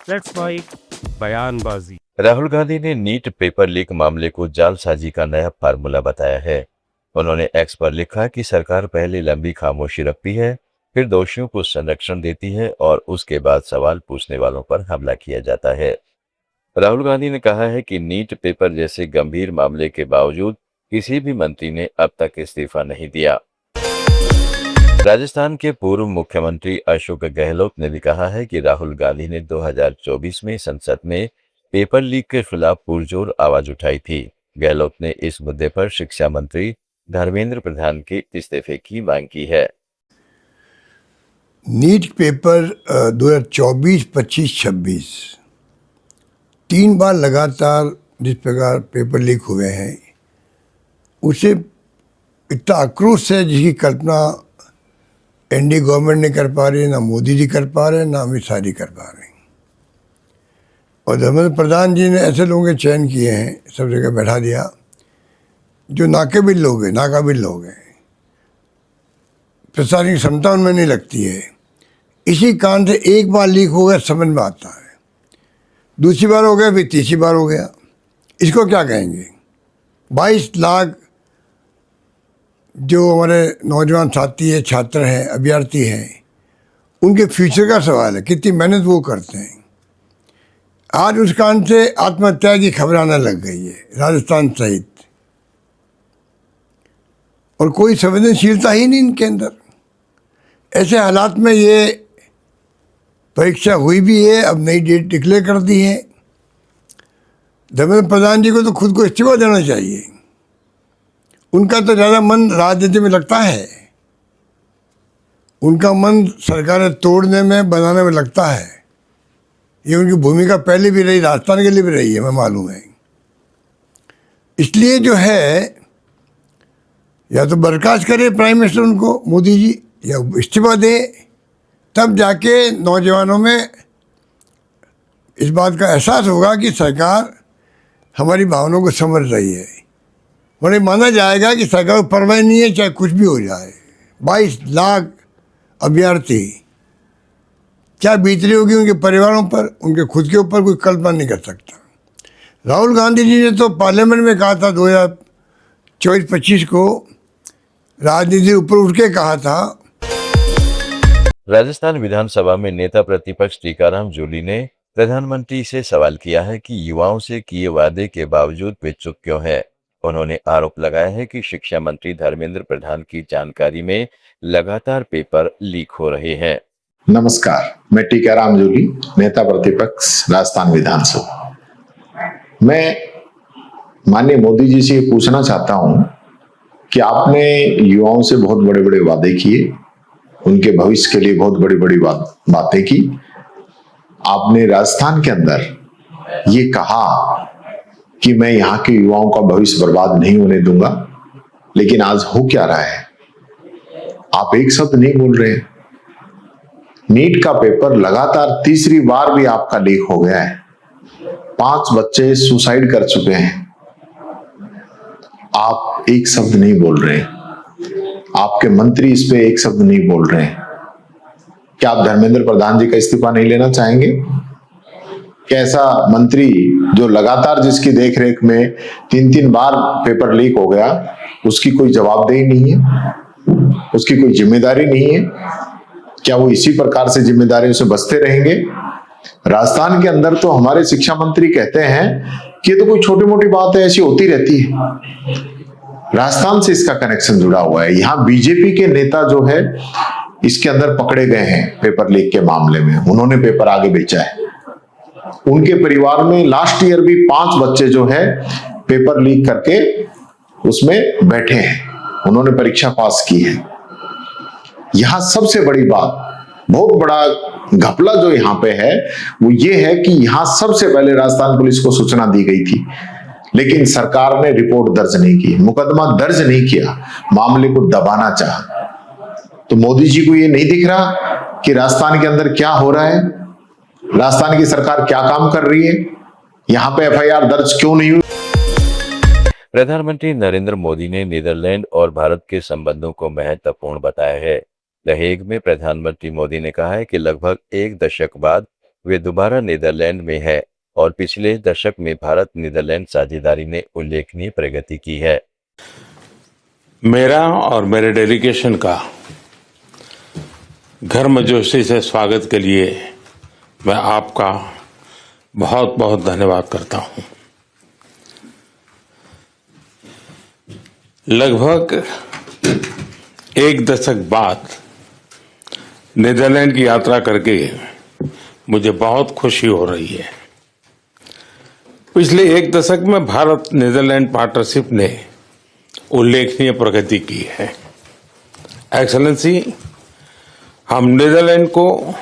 Let's fight बयानबाजी। राहुल गांधी ने NEET paper leak मामले को जालसाजी का नया फार्मूला बताया है। उन्होंने एक्स पर लिखा कि सरकार पहले लंबी खामोशी रखती है, फिर दोषियों को संरक्षण देती है और उसके बाद सवाल पूछने वालों पर हमला किया जाता है। राहुल गांधी ने कहा है कि नीट पेपर जैसे गंभीर मामले के बावजूद किसी भी मंत्री ने अब तक इस्तीफा नहीं दिया। राजस्थान के पूर्व मुख्यमंत्री अशोक गहलोत ने भी कहा है कि राहुल गांधी ने 2024 में संसद में पेपर लीक के खिलाफ पुरजोर आवाज उठाई थी। गहलोत ने इस मुद्दे पर शिक्षा मंत्री धर्मेंद्र प्रधान के इस्तीफे की मांग की है। नीट पेपर 2024, 25, 26 3 बार लगातार जिस प्रकार पेपर लीक हुए हैं, उसे इतना आक्रोश है जिसकी कल्पना एनडीए गवर्नमेंट नहीं कर पा रही, ना मोदी जी कर पा रहे, ना अमित शाह जी कर पा रहे। और धर्मेंद्र प्रधान जी ने ऐसे लोगों के चयन किए हैं, सब जगह बैठा दिया जो नाकाबिल लोग हैं, प्रशासनिक क्षमता उनमें नहीं लगती है। इसी कारण से एक बार लीक हो गया समझ में आता है, दूसरी बार हो गया, फिर तीसरी बार हो गया। इसको क्या कहेंगे? 22 लाख जो हमारे नौजवान साथी है, छात्र हैं, अभ्यर्थी हैं, उनके फ्यूचर का सवाल है, कितनी मेहनत वो करते हैं। आज उस कारण से आत्महत्या की खबर आने लग गई है राजस्थान सहित, और कोई संवेदनशीलता ही नहीं इनके अंदर। ऐसे हालात में ये परीक्षा हुई भी है, अब नई डेट डिक्लेयर कर दी है। धर्मेंद्र प्रधान जी को तो खुद को इस्तीफा देना चाहिए। उनका तो ज़्यादा मन राजनीति में लगता है, उनका मन सरकारें तोड़ने में, बनाने में लगता है। ये उनकी भूमिका पहले भी रही, राजस्थान के लिए भी रही है, मैं मालूम है। इसलिए जो है, या तो बर्खास्त करे प्राइम मिनिस्टर उनको, मोदी जी, या इस्तीफा दे, तब जाके नौजवानों में इस बात का एहसास होगा कि सरकार हमारी भावनाओं को समझ रही है। उन्हें माना जाएगा कि सरकार को परवाह नहीं है, चाहे कुछ भी हो जाए। 22 लाख अभ्यर्थी, क्या बीत रही होगी उनके परिवारों पर, उनके खुद के ऊपर, कोई कल्पना नहीं कर सकता। राहुल गांधी जी ने तो पार्लियामेंट में कहा था 2024-25 को, राजनीति ऊपर उठ के कहा था। राजस्थान विधानसभा में नेता प्रतिपक्ष टीकाराम जूली ने प्रधानमंत्री से सवाल किया है कि युवाओं से किए वादे के बावजूद वे चुप क्यों है। उन्होंने आरोप लगाया है कि शिक्षा मंत्री धर्मेंद्र प्रधान की जानकारी में लगातार पेपर लीक हो रहे हैं। नमस्कार, मैं टीकाराम जूली, नेता प्रतिपक्ष राजस्थान विधानसभा। मैं माननीय मोदी जी से पूछना चाहता हूं कि आपने युवाओं से बहुत बड़े बड़े वादे किए, उनके भविष्य के लिए बहुत बड़ी बड़ी बातें की। आपने राजस्थान के अंदर ये कहा कि मैं यहाँ के युवाओं का भविष्य बर्बाद नहीं होने दूंगा, लेकिन आज हो क्या रहा है? आप एक शब्द नहीं बोल रहे। नीट का पेपर लगातार तीसरी बार भी आपका लीक हो गया है। 5 बच्चे सुसाइड कर चुके हैं। आप एक शब्द नहीं बोल रहे। आपके मंत्री इस पे एक शब्द नहीं बोल रहे। क्या आप धर्मेंद्र प्रधान जी का इस्तीफा नहीं लेना चाहेंगे? क्या ऐसा मंत्री जो लगातार जिसकी देखरेख में 3-3 बार पेपर लीक हो गया, उसकी कोई जवाबदेही नहीं है, उसकी कोई जिम्मेदारी नहीं है? क्या वो इसी प्रकार से जिम्मेदारियों से बचते रहेंगे? राजस्थान के अंदर तो हमारे शिक्षा मंत्री कहते हैं कि ये तो कोई छोटी मोटी बात है, ऐसी होती रहती है। राजस्थान से इसका कनेक्शन जुड़ा हुआ है। यहाँ बीजेपी के नेता जो है इसके अंदर पकड़े गए हैं पेपर लीक के मामले में। उन्होंने पेपर आगे बेचा है। उनके परिवार में लास्ट ईयर भी 5 बच्चे जो है पेपर लीक करके उसमें बैठे हैं, उन्होंने परीक्षा पास की है। यहां सबसे बड़ी बात, बहुत बड़ा घपला जो यहाँ पे है, वो ये है कि यहां सबसे पहले राजस्थान पुलिस को सूचना दी गई थी, लेकिन सरकार ने रिपोर्ट दर्ज नहीं की, मुकदमा दर्ज नहीं किया, मामले को दबाना चाहा। तो मोदी जी को ये नहीं दिख रहा कि राजस्थान के अंदर क्या हो रहा है, राजस्थान की सरकार क्या काम कर रही है, यहाँ पे एफआईआर दर्ज क्यों नहीं हुई? प्रधानमंत्री नरेंद्र मोदी ने नीदरलैंड और भारत के संबंधों को महत्वपूर्ण बताया है। द हेग में प्रधानमंत्री मोदी ने कहा है कि लगभग 1 दशक बाद वे दोबारा नीदरलैंड में है और पिछले दशक में भारत नीदरलैंड साझेदारी ने उल्लेखनीय प्रगति की है। मेरा और मेरे डेलीगेशन का गर्मजोशी से स्वागत के लिए मैं आपका बहुत बहुत धन्यवाद करता हूं। लगभग एक दशक बाद नीदरलैंड की यात्रा करके मुझे बहुत खुशी हो रही है। पिछले एक दशक में भारत नीदरलैंड पार्टनरशिप ने उल्लेखनीय प्रगति की है। एक्सेलेंसी, हम नीदरलैंड को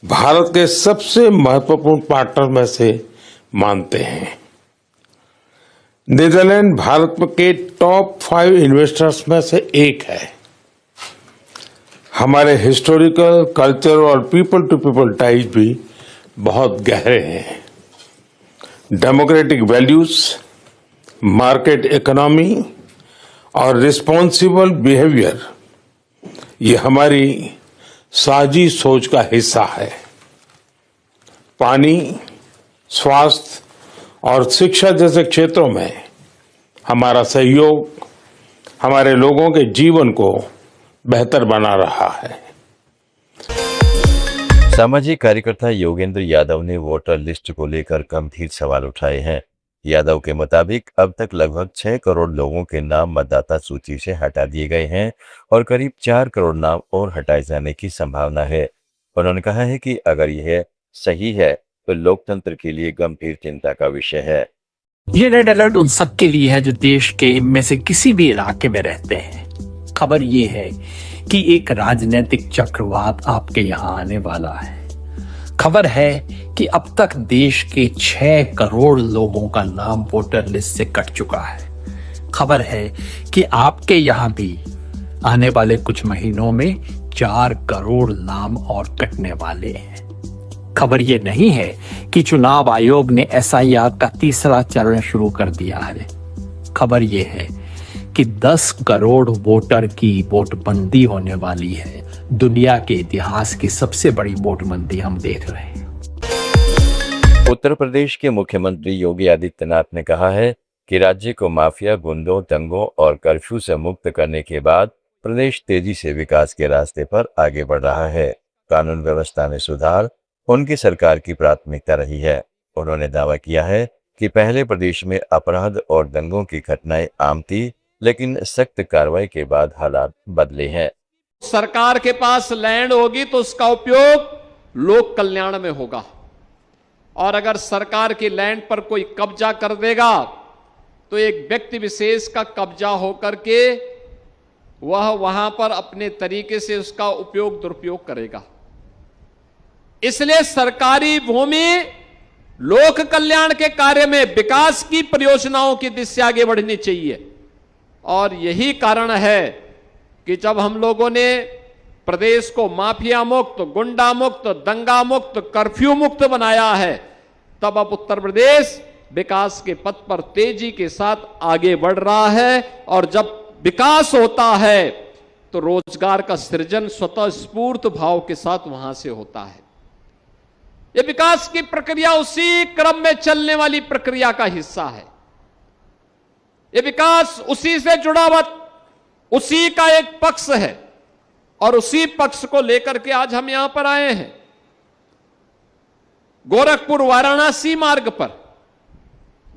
भारत के सबसे महत्वपूर्ण पार्टनर में से मानते हैं। नीदरलैंड भारत के टॉप 5 इन्वेस्टर्स में से एक है। हमारे हिस्टोरिकल, कल्चर और पीपल टू पीपल टाइज भी बहुत गहरे हैं। डेमोक्रेटिक वैल्यूज, मार्केट इकोनॉमी और रिस्पॉन्सिबल बिहेवियर ये हमारी साझी सोच का हिस्सा है। पानी, स्वास्थ्य और शिक्षा जैसे क्षेत्रों में हमारा सहयोग हमारे लोगों के जीवन को बेहतर बना रहा है। सामाजिक कार्यकर्ता योगेंद्र यादव ने वोटर लिस्ट को लेकर गंभीर सवाल उठाए हैं। यादव के मुताबिक अब तक लगभग 6 करोड़ लोगों के नाम मतदाता सूची से हटा दिए गए हैं और करीब 4 करोड़ नाम और हटाए जाने की संभावना है। उन्होंने कहा है कि अगर यह सही है तो लोकतंत्र के लिए गंभीर चिंता का विषय है। ये रेड अलर्ट उन सबके लिए है जो देश के इनमें से किसी भी इलाके में रहते हैं। खबर ये है कि एक राजनीतिक चक्रवात आपके यहाँ आने वाला है। खबर है कि अब तक देश के 6 करोड़ लोगों का नाम वोटर लिस्ट से कट चुका है। खबर है कि आपके यहाँ भी आने वाले कुछ महीनों में 4 करोड़ नाम और कटने वाले हैं। खबर ये नहीं है कि चुनाव आयोग ने SIR का तीसरा चरण शुरू कर दिया है। खबर ये है कि 10 करोड़ वोटर की वोटबंदी होने वाली है। दुनिया के इतिहास की सबसे बड़ी वोटबंदी हम देख रहे हैं। उत्तर प्रदेश के मुख्यमंत्री योगी आदित्यनाथ ने कहा है कि राज्य को माफिया, गुंडों, दंगों और कर्फ्यू से मुक्त करने के बाद प्रदेश तेजी से विकास के रास्ते पर आगे बढ़ रहा है। कानून व्यवस्था में सुधार उनकी सरकार की प्राथमिकता रही है। उन्होंने दावा किया है कि पहले प्रदेश में अपराध और दंगों की घटनाएं आम थी, लेकिन सख्त कार्रवाई के बाद हालात बदले हैं। सरकार के पास लैंड होगी तो उसका उपयोग लोक कल्याण में होगा, और अगर सरकार की लैंड पर कोई कब्जा कर देगा तो एक व्यक्ति विशेष का कब्जा होकर के वह वहां पर अपने तरीके से उसका उपयोग दुरुपयोग करेगा। इसलिए सरकारी भूमि लोक कल्याण के कार्य में, विकास की परियोजनाओं की दिशा आगे बढ़नी चाहिए। और यही कारण है कि जब हम लोगों ने प्रदेश को माफिया मुक्त, गुंडा मुक्त, दंगा मुक्त, कर्फ्यू मुक्त बनाया है, तब अब उत्तर प्रदेश विकास के पथ पर तेजी के साथ आगे बढ़ रहा है। और जब विकास होता है तो रोजगार का सृजन स्वतः स्फूर्त भाव के साथ वहां से होता है। यह विकास की प्रक्रिया उसी क्रम में चलने वाली प्रक्रिया का हिस्सा है। यह विकास उसी से जुड़ा हुआ, उसी का एक पक्ष है, और उसी पक्ष को लेकर के आज हम यहां पर आए हैं। गोरखपुर वाराणसी मार्ग पर,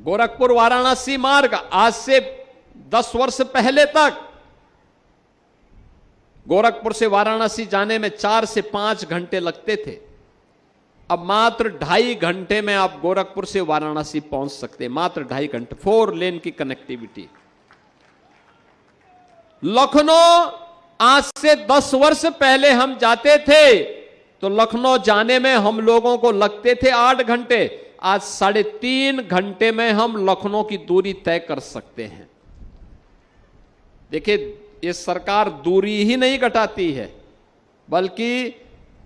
गोरखपुर वाराणसी मार्ग आज से 10 वर्ष पहले तक गोरखपुर से वाराणसी जाने में 4 से 5 घंटे लगते थे। अब मात्र 2.5 घंटे में आप गोरखपुर से वाराणसी पहुंच सकते हैं, मात्र 2.5 घंटे, 4 लेन की कनेक्टिविटी। लखनऊ आज से 10 वर्ष पहले हम जाते थे तो लखनऊ जाने में हम लोगों को लगते थे 8 घंटे, आज 3.5 घंटे में हम लखनऊ की दूरी तय कर सकते हैं। देखिए, ये सरकार दूरी ही नहीं घटाती है, बल्कि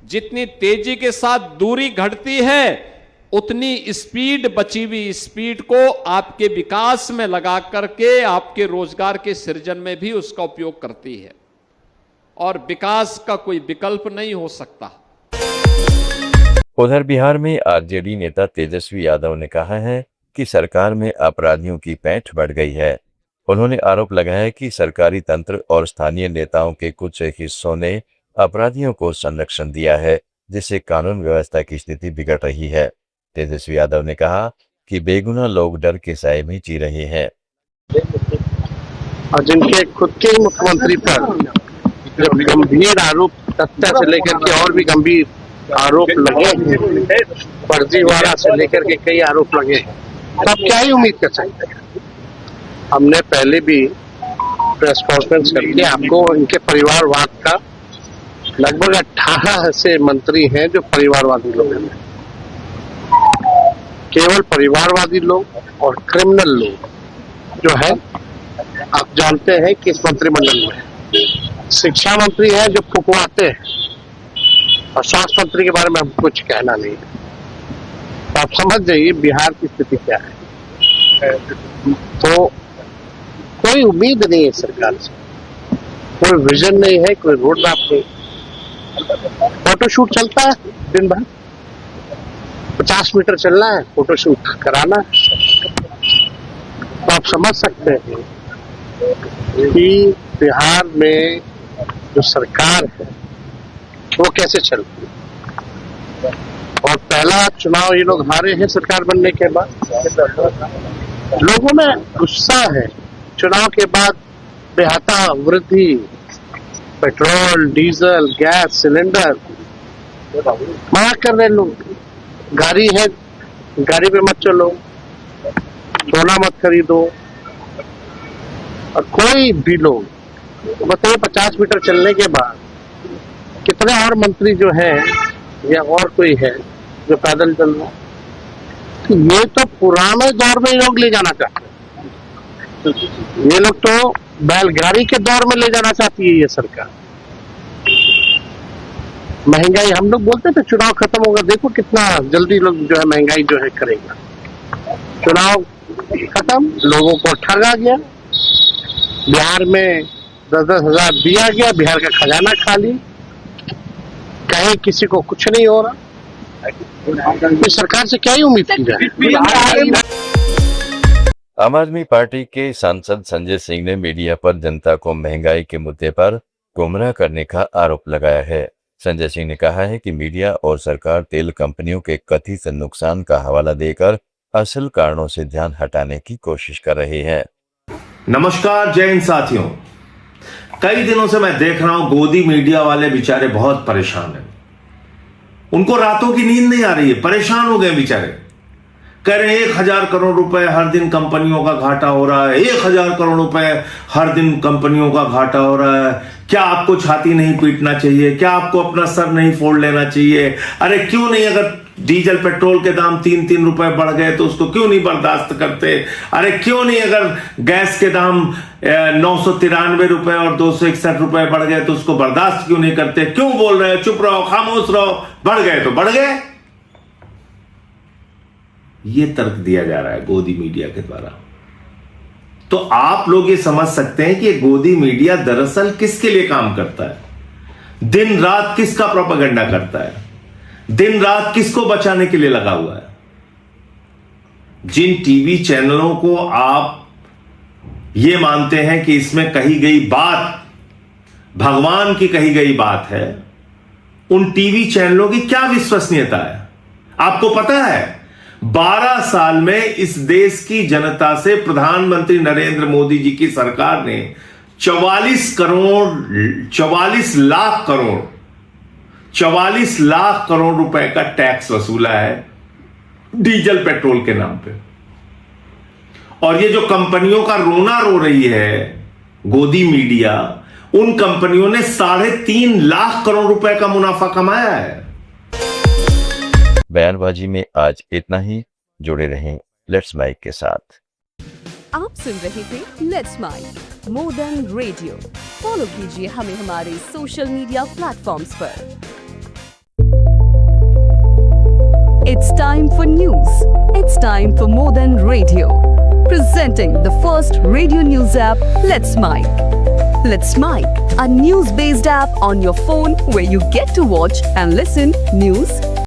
जितनी तेजी के साथ दूरी घटती है उतनी स्पीड, बची हुई स्पीड को आपके विकास में लगा करके आपके रोजगार के सृजन में भी उसका उपयोग करती है। और विकास का कोई विकल्प नहीं हो सकता। उधर बिहार में आरजेडी नेता तेजस्वी यादव ने कहा है कि सरकार में अपराधियों की पैठ बढ़ गई है। उन्होंने आरोप लगाया कि सरकारी तंत्र और स्थानीय नेताओं के कुछ हिस्सों ने अपराधियों को संरक्षण दिया है, जिससे कानून व्यवस्था की स्थिति बिगड़ रही है। तेजस्वी यादव ने कहा कि बेगुनाह लोग डर के साए में जी रहे हैं। और जिनके खुद के ही मुख्यमंत्री पर जब गंभीर आरोप हत्या से लेकर के और भी गंभीर आरोप लगे हैं, फर्जीवाड़ा से लेकर के कई आरोप लगे हैं, तो आप क्या ही उम्मीद कर सकते हैं। हमने पहले भी प्रेस कॉन्फ्रेंस करके आपको इनके परिवारवाद का लगभग 18 ऐसे मंत्री हैं जो परिवारवादी लोग हैं। केवल परिवारवादी लोग और क्रिमिनल लोग जो है आप जानते हैं कि इस मंत्रिमंडल में शिक्षा मंत्री हैं जो फुकवाते हैं, और स्वास्थ्य मंत्री के बारे में हम कुछ कहना नहीं है। तो आप समझ जाइए बिहार की स्थिति क्या है। तो कोई उम्मीद नहीं है सरकार से, कोई विजन नहीं है, कोई रोड मैप नहीं। फोटोशूट चलता है दिन भर, 50 मीटर चलना है, फोटोशूट कराना है। तो आप समझ सकते हैं कि बिहार में जो सरकार है वो कैसे चलती है। और पहला चुनाव ये लोग हारे हैं सरकार बनने के बाद। लोगों में गुस्सा है, चुनाव के बाद बेहता वृद्धि, पेट्रोल, डीजल, गैस सिलेंडर मना कर रहे लोग। गाड़ी है, गाड़ी पे मत चलो, सोना मत खरीदो। और कोई भी लोग बताइए 50 मीटर चलने के बाद कितने और मंत्री जो हैं या और कोई है जो पैदल चल रहा है। तो ये तो पुराने दौर में लोग ले जाना चाहते हैं, ये लोग तो बैलगाड़ी के दौर में ले जाना चाहती है ये सरकार। महंगाई हम लोग बोलते थे चुनाव खत्म होगा, देखो कितना जल्दी लोग जो है महंगाई जो है करेगा। चुनाव खत्म, लोगों को ठगा गया, बिहार में 10-10 हजार दिया गया, बिहार का खजाना खाली, कहीं किसी को कुछ नहीं हो रहा। तो सरकार से क्या ही उम्मीद की जाए। आम आदमी पार्टी के सांसद संजय सिंह ने मीडिया पर जनता को महंगाई के मुद्दे पर गुमराह करने का आरोप लगाया है। संजय सिंह ने कहा है कि मीडिया और सरकार तेल कंपनियों के कथित नुकसान का हवाला देकर असल कारणों से ध्यान हटाने की कोशिश कर रहे हैं। नमस्कार, जय हिंद साथियों। कई दिनों से मैं देख रहा हूं गोदी मीडिया वाले बेचारे बहुत परेशान हैं। उनको रातों की नींद नहीं आ रही है, परेशान हो गए बेचारे। कह रहे हैं 1000 करोड़ रुपए हर दिन कंपनियों का घाटा हो रहा है, 1000 करोड़ रुपए हर दिन कंपनियों का घाटा हो रहा है। क्या आपको छाती नहीं पीटना चाहिए? क्या आपको अपना सर नहीं फोड़ लेना चाहिए? अरे क्यों नहीं, अगर डीजल पेट्रोल के दाम 3-3 रुपए बढ़ गए तो उसको क्यों नहीं बर्दाश्त करते? अरे क्यों नहीं, अगर गैस के दाम 993 रुपए और 261 रुपए बढ़ गए तो उसको बर्दाश्त क्यों नहीं करते? क्यों बोल रहे हो? चुप रहो, खामोश रहो, बढ़ गए तो बढ़ गए। ये तर्क दिया जा रहा है गोदी मीडिया के द्वारा। तो आप लोग ये समझ सकते हैं कि गोदी मीडिया दरअसल किसके लिए काम करता है, दिन रात किसका प्रोपेगेंडा करता है, दिन रात किसको बचाने के लिए लगा हुआ है। जिन टीवी चैनलों को आप ये मानते हैं कि इसमें कही गई बात भगवान की कही गई बात है, उन टीवी चैनलों की क्या विश्वसनीयता है? आपको पता है 12 साल में इस देश की जनता से प्रधानमंत्री नरेंद्र मोदी जी की सरकार ने 44 लाख करोड़ रुपए का टैक्स वसूला है डीजल पेट्रोल के नाम पे। और ये जो कंपनियों का रोना रो रही है गोदी मीडिया, उन कंपनियों ने 3.5 लाख करोड़ रुपए का मुनाफा कमाया है। बयानबाजी में आज इतना ही। जुड़े रहें लेट्स माइक के साथ। आप सुन रहे थे let's mike more than radio. Follow कीजिए हमें हमारे सोशल मीडिया प्लेटफॉर्म्स पर। It's time for news. It's time for more than radio. Presenting the first radio news app, Let's Mic. Let's Mic, a news-based app on your phone where you get to watch and listen news